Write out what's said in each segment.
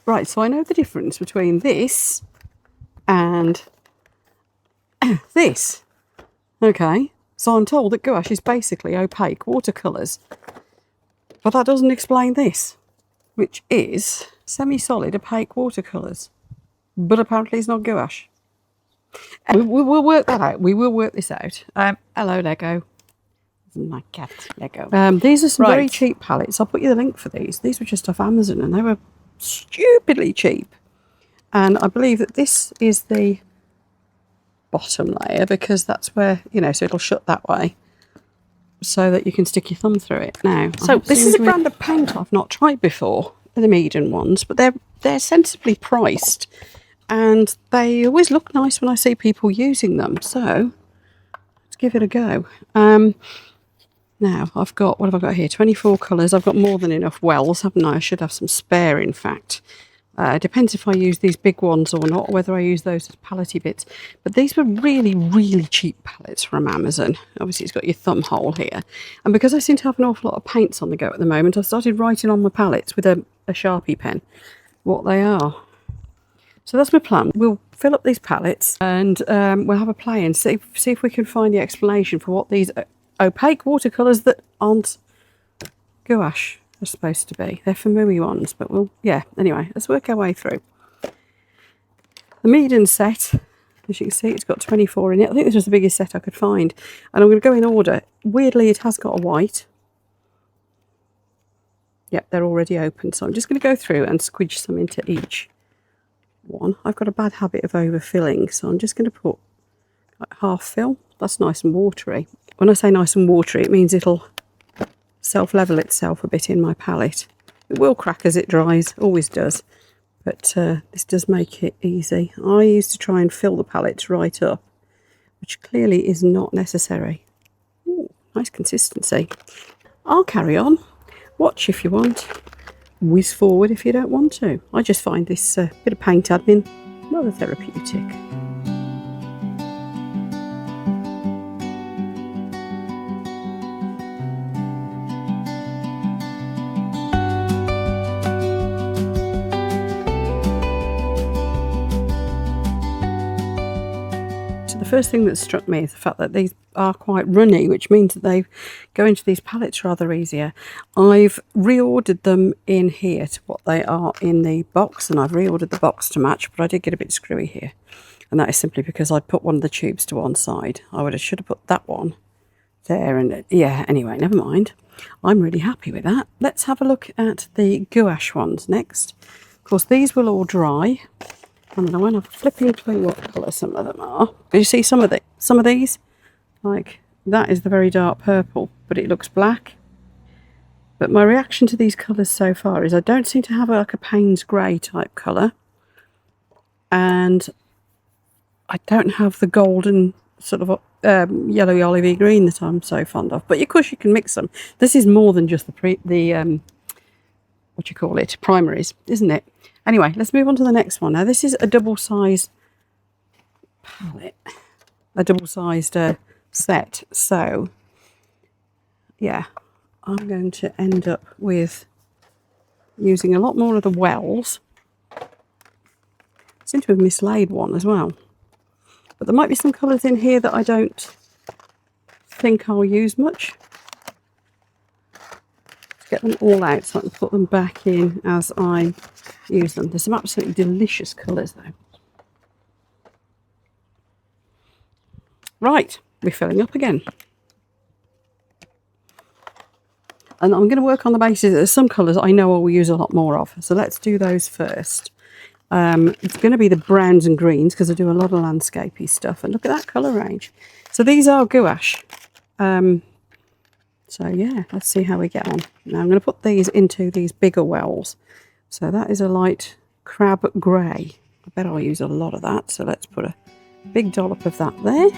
Right, so I know the difference between this and this. Okay, so I'm told that gouache is basically opaque watercolours. But that doesn't explain this, which is semi-solid opaque watercolours. But apparently it's not gouache. And we'll work that out. We will work this out. Hello, Lego. My cat, Lego. These are some very cheap palettes. I'll put you the link for these. These were just off Amazon and they were stupidly cheap. And I believe that this is the bottom layer because that's where, you know, so it'll shut that way so that you can stick your thumb through it. Now, so this is a brand of paint I've not tried before, the Meaden ones, but they're sensibly priced and they always look nice when I see people using them. So let's give it a go. Now I've got, what have I got here? 24 colours. I've got more than enough wells, haven't I? I should have some spare, in fact. It depends if I use these big ones or not, or whether I use those as palette bits. But these were really, really cheap palettes from Amazon. Obviously, it's got your thumb hole here. And because I seem to have an awful lot of paints on the go at the moment, I've started writing on my palettes with a Sharpie pen what they are. So that's my plan. We'll fill up these palettes and we'll have a play and see if we can find the explanation for what these opaque watercolours that aren't gouache are supposed to be. They're Famui ones, but we'll, yeah, anyway, let's work our way through. The Meaden set, as you can see, it's got 24 in it. I think this was the biggest set I could find. And I'm going to go in order. Weirdly, it has got a white. Yep, they're already open. So I'm just going to go through and squidge some into each one. I've got a bad habit of overfilling, so I'm just going to put like half fill. That's nice and watery. When I say nice and watery, it means it'll self-level itself a bit in my palette. It will crack as it dries, always does, but this does make it easy. I used to try and fill the palettes right up, which clearly is not necessary. Ooh, nice consistency. I'll carry on. Watch if you want. Whiz forward if you don't want to. I just find this bit of paint admin rather therapeutic. The first thing that struck me is the fact that these are quite runny, which means that they go into these palettes rather easier. I've reordered them in here to what they are in the box, and I've reordered the box to match, but I did get a bit screwy here. And that is simply because I'd put one of the tubes to one side. Should have put that one there, and yeah, anyway, never mind. I'm really happy with that. Let's have a look at the gouache ones next. Of course, these will all dry. And I won't have a flipping clue what colour some of them are. You see some of these? Like, that is the very dark purple, but it looks black. But my reaction to these colours so far is I don't seem to have like a Payne's grey type colour. And I don't have the golden sort of yellowy olivey green that I'm so fond of. But of course you can mix them. This is more than just the primaries, isn't it? Anyway, let's move on to the next one. Now, this is a double-sized palette, a double-sized set. So, yeah, I'm going to end up with using a lot more of the wells. I seem to have mislaid one as well. But there might be some colours in here that I don't think I'll use much. Get them all out so I can put them back in as I use them. There's some absolutely delicious colours though. Right, we're filling up again. And I'm going to work on the basis that there's some colours I know I will use a lot more of. So let's do those first. It's going to be the browns and greens because I do a lot of landscapey stuff. And look at that colour range. So these are gouache. So yeah, let's see how we get on. Now I'm going to put these into these bigger wells. So that is a light crab grey. I bet I'll use a lot of that. So let's put a big dollop of that there.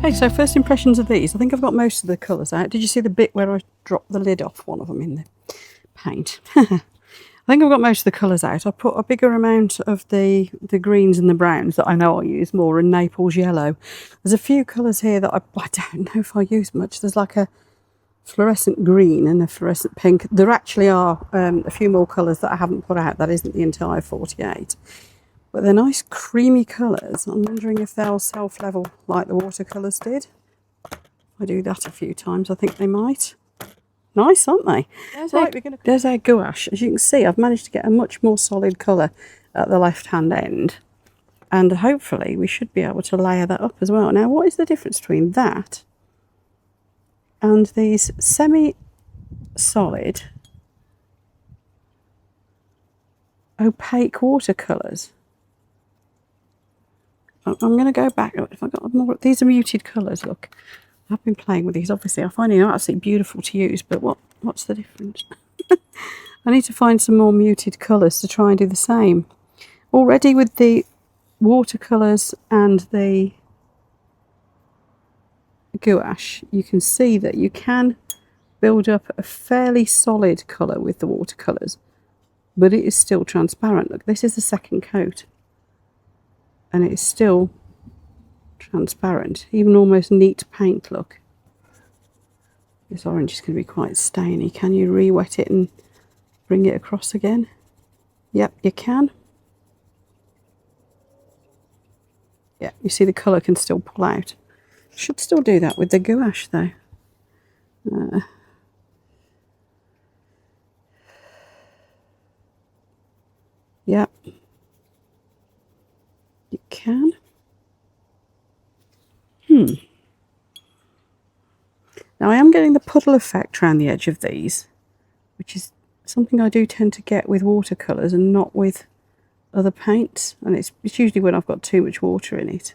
Okay, so first impressions of these. I think I've got most of the colours out. Did you see the bit where I dropped the lid off one of them in the paint? I think I've got most of the colours out. I put a bigger amount of the greens and the browns that I know I'll use more, and Naples yellow. There's a few colours here that I don't know if I use much. There's like a fluorescent green and a fluorescent pink. There actually are a few more colours that I haven't put out. That isn't the entire 48. But they're nice creamy colours. I'm wondering if they'll self-level like the watercolours did. I do that a few times. I think they might. Nice, aren't they? There's our gouache. As you can see, I've managed to get a much more solid colour at the left-hand end. And hopefully we should be able to layer that up as well. Now, what is the difference between that and these semi-solid opaque watercolours? I'm going to go back. If I got more, these are muted colours. Look, I've been playing with these. Obviously, I find them absolutely beautiful to use. But what's the difference? I need to find some more muted colours to try and do the same. Already with the watercolours and the gouache, you can see that you can build up a fairly solid colour with the watercolours, but it is still transparent. Look, this is the second coat. And it's still transparent, even almost neat paint. Look, this orange is going to be quite stainy. Can you re-wet it and bring it across again? Yep, you can. Yeah, you see the colour can still pull out. Should still do that with the gouache though. Yep. You can. Now I am getting the puddle effect around the edge of these, which is something I do tend to get with watercolours and not with other paints. And it's usually when I've got too much water in it.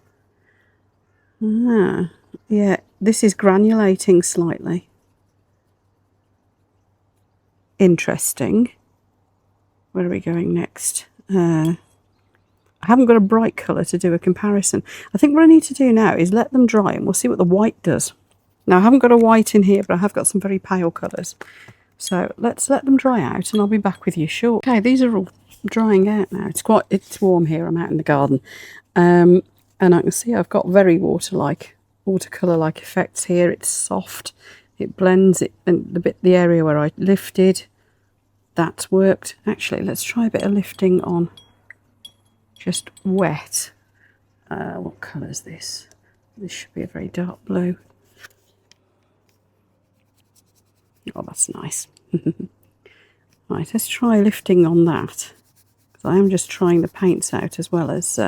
Yeah, this is granulating slightly. Interesting. Where are we going next? I haven't got a bright colour to do a comparison. I think what I need to do now is let them dry and we'll see what the white does. Now I haven't got a white in here, but I have got some very pale colours. So let's let them dry out and I'll be back with you shortly. Okay, these are all drying out now. It's warm here. I'm out in the garden. And I can see I've got very watercolour-like effects here. It's soft. It blends it, and the area where I lifted, that's worked. Actually, let's try a bit of lifting on just wet. What colour is this? This should be a very dark blue. Oh, that's nice. Right, let's try lifting on that. Because I am just trying the paints out as well as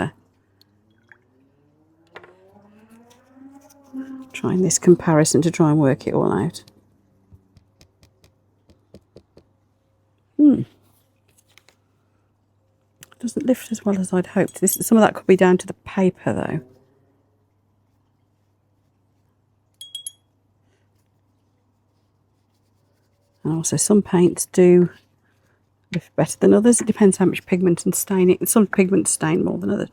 trying this comparison to try and work it all out. Doesn't lift as well as I'd hoped. Some of that could be down to the paper though. And also some paints do lift better than others. It depends how much pigment and staining. Some pigments stain more than others.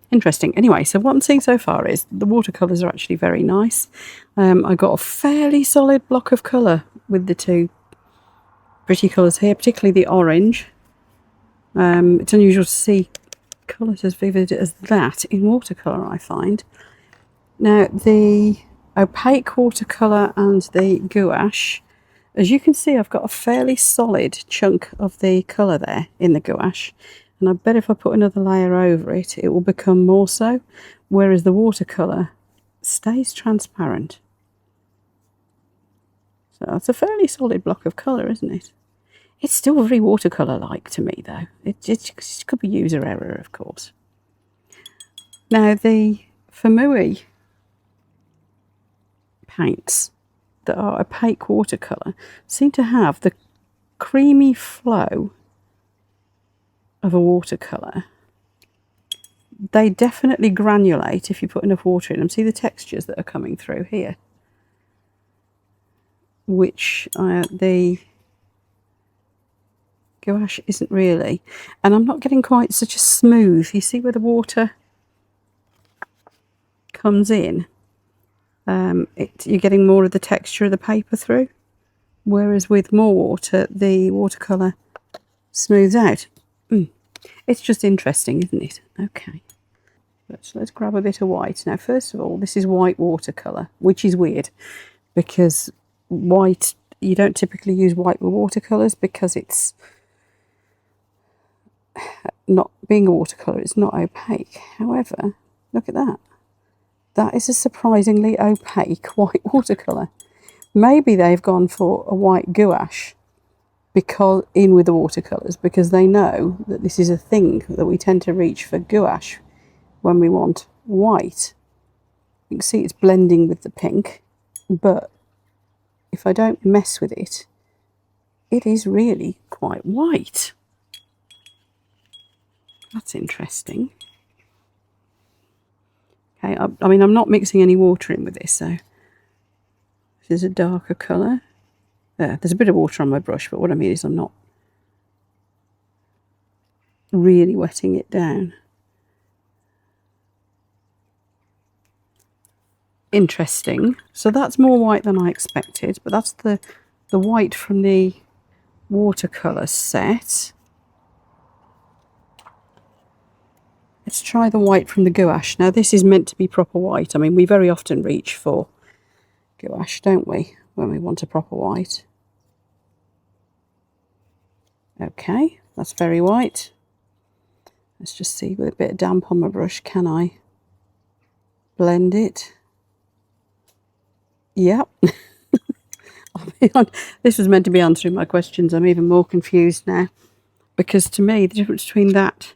Interesting. Anyway, so what I'm seeing so far is the watercolours are actually very nice. I got a fairly solid block of colour with the two pretty colours here, particularly the orange. It's unusual to see colours as vivid as that in watercolour, I find. Now, the opaque watercolour and the gouache, as you can see, I've got a fairly solid chunk of the colour there in the gouache. And I bet if I put another layer over it, it will become more so. Whereas the watercolour stays transparent. So that's a fairly solid block of colour, isn't it? It's still very watercolour-like to me, though. It could be user error, of course. Now, the Famui paints that are opaque watercolour seem to have the creamy flow of a watercolour. They definitely granulate if you put enough water in them. See the textures that are coming through here? Which the gouache isn't really. And I'm not getting quite such a smooth. You see where the water comes in? You're getting more of the texture of the paper through, whereas with more water the watercolour smooths out. It's just interesting, isn't it? Okay, let's grab a bit of white. Now first of all, this is white watercolour, which is weird because white, you don't typically use white with watercolours because it's not, being a watercolour, it's not opaque. However, look at that. That is a surprisingly opaque white watercolour. Maybe they've gone for a white gouache because in with the watercolours, because they know that this is a thing that we tend to reach for gouache when we want white. You can see it's blending with the pink, but if I don't mess with it, it is really quite white. That's interesting. Okay, I mean, I'm not mixing any water in with this, so this is a darker colour. There's a bit of water on my brush, but what I mean is I'm not really wetting it down. Interesting. So that's more white than I expected, but that's the white from the watercolour set. Let's try the white from the gouache. Now this is meant to be proper white. I mean, we very often reach for gouache, don't we, when we want a proper white. Okay, that's very white. Let's just see with a bit of damp on my brush, can I blend it? Yep. This was meant to be answering my questions. I'm even more confused now, because to me the difference between that,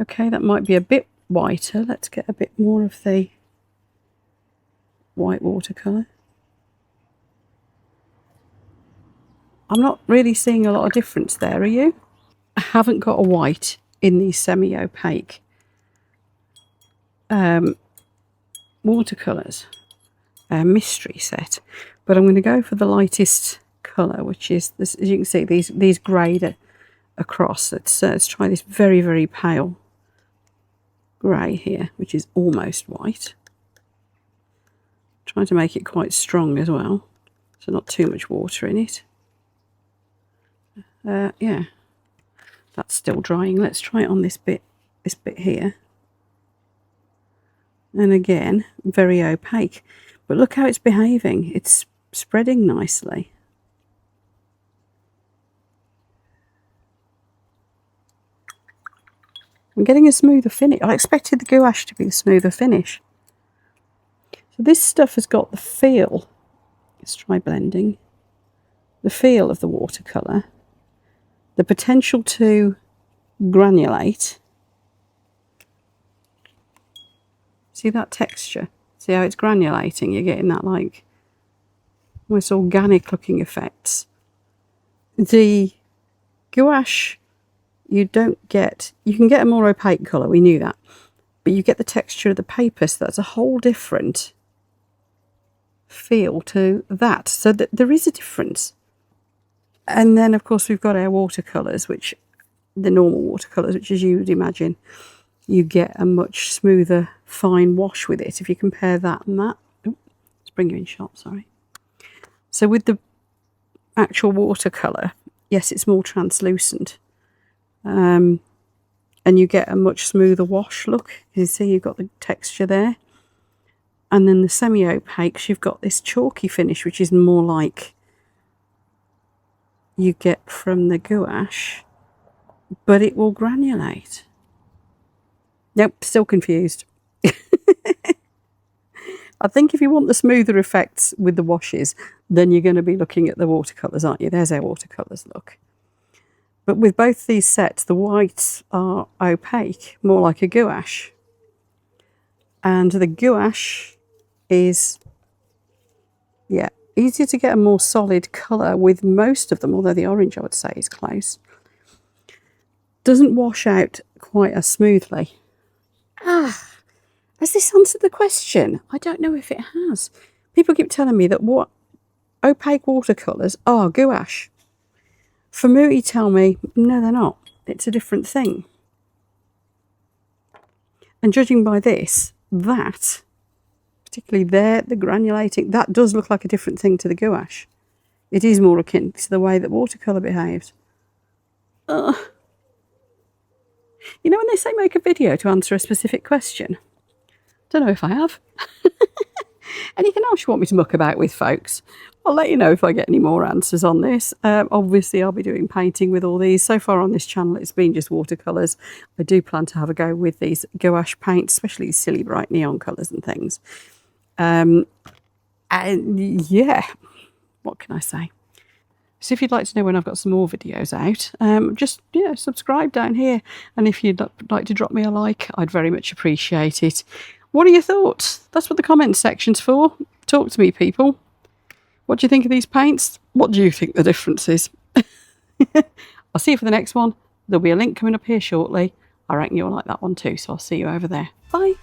okay, that might be a bit whiter. Let's get a bit more of the white watercolour. I'm not really seeing a lot of difference there, are you? I haven't got a white in these semi-opaque watercolours, mystery set, but I'm going to go for the lightest colour, which is this. As you can see, these grade across. Let's try this very, very pale grey here, which is almost white. Trying to make it quite strong as well, so not too much water in it. Yeah, that's still drying. Let's try it on this bit here. And again, very opaque. But look how it's behaving. It's spreading nicely. I'm getting a smoother finish. I expected the gouache to be the smoother finish. So this stuff has got the feel. Let's try blending. The feel of the watercolour. The potential to granulate. See that texture? See how it's granulating? You're getting that like almost organic looking effects. The gouache, you don't get, you can get a more opaque colour, we knew that, but you get the texture of the paper, so that's a whole different feel to that. So there is a difference. And then of course we've got our watercolours, which the normal watercolours, which as you would imagine, you get a much smoother fine wash with it if you compare that and that. Ooh, let's bring you in shot, sorry. So with the actual watercolour, yes, it's more translucent, and you get a much smoother wash look. You see you've got the texture there, and then the semi-opaques, you've got this chalky finish, which is more like you get from the gouache, but it will granulate. Nope, still confused. I think if you want the smoother effects with the washes, then you're going to be looking at the watercolours, aren't you? There's our watercolours look. But with both these sets, the whites are opaque, more like a gouache. And the gouache is, yeah, easier to get a more solid colour with most of them, although the orange I would say is close. Doesn't wash out quite as smoothly. Has this answered the question? I don't know if it has. People keep telling me that what opaque watercolours are gouache. For Muti tell me, no they're not. It's a different thing. And judging by this, that particularly there, the granulating, that does look like a different thing to the gouache. It is more akin to the way that watercolour behaves. You know when they say make a video to answer a specific question? Don't know if I have. Anything else you want me to muck about with, folks? I'll let you know if I get any more answers on this. Obviously, I'll be doing painting with all these. So far on this channel, it's been just watercolours. I do plan to have a go with these gouache paints, especially these silly bright neon colours and things. And yeah, what can I say? So if you'd like to know when I've got some more videos out, just, subscribe down here. And if you'd like to drop me a like, I'd very much appreciate it. What are your thoughts? That's what the comments section's for. Talk to me, people. What do you think of these paints? What do you think the difference is? I'll see you for the next one. There'll be a link coming up here shortly. I reckon you'll like that one too, so I'll see you over there. Bye.